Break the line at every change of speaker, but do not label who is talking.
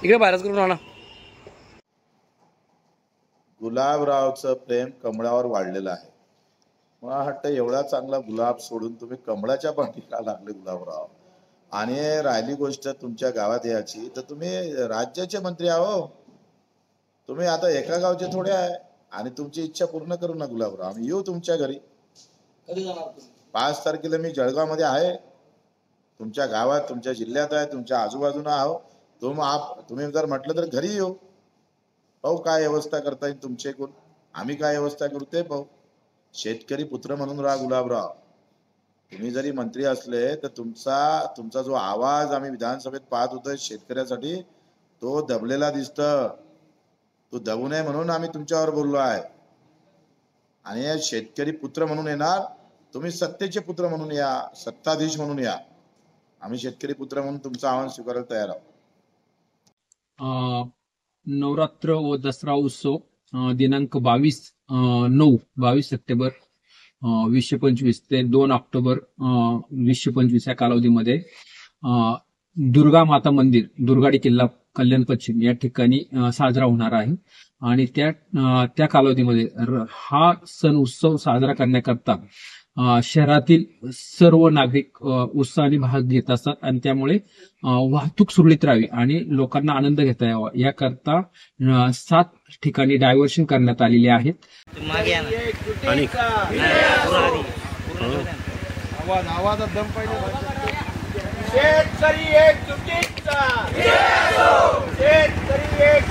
इकडे बाहेरच करून आणा.
गुलाबरावचं प्रेम कमळावर वाढलेलं आहे. मला वाटतं एवढा चांगला गुलाब सोडून तुम्ही कमळाच्या पाठीला लागले गुलाबराव. आणि राहिली गोष्ट तुमच्या गावात याची, तर तुम्ही राज्याचे मंत्री आहो. तुम्ही आता एका गावचे थोडे आहे. आणि तुमची इच्छा पूर्ण करू ना गुलाबराव. आम्ही येऊ तुमच्या घरी. 5 तारखेला मी जळगाव मध्ये आहे. तुमच्या गावात, तुमच्या जिल्ह्यात आहे, तुमच्या आजूबाजूला आहो. तुम्ही जर म्हटलं तर घरी येऊ. पाहू काय व्यवस्था करता येईल तुमच्याकडून. आम्ही काय व्यवस्था करू ते पाहू. शेतकरी पुत्र म्हणून राहा गुलाबराव. तुम्ही जरी मंत्री असले तर तुमचा जो आवाज आम्ही विधानसभेत पाहत होतो शेतकऱ्यासाठी, तो दबलेला दिसत. तो दबू नये म्हणून आम्ही तुमच्यावर बोललो आहे. आणि शेतकरी पुत्र म्हणून येणार, तुम्ही सत्तेचे पुत्र म्हणून या, सत्ताधीश म्हणून या. आम्ही शेतकरी पुत्र म्हणून तुमचं आव्हान स्वीकारायला तयार आहोत.
नवरात्र व दसरा उत्सव दिनांक 22 सप्टेंबर 2025 ते 2 ऑक्टोबर 2025 या कालावधीमध्ये दुर्गा माता मंदिर, दुर्गाडी किल्ला, कल्याण पश्चिम या ठिकाणी साजरा होणार आहे. आणि त्या कालावधीमध्ये हा सण उत्सव साजरा करण्याकरता शहरातील सर्व नागरिक उत्साहाने भाग घेत असतात. आणि त्यामुळे वाहतूक सुरळीत राहावी आणि लोकांना आनंद घेता यावा याकरता 7 ठिकाणी डायव्हर्शन करण्यात आलेले आहेत.
शेतकरी एक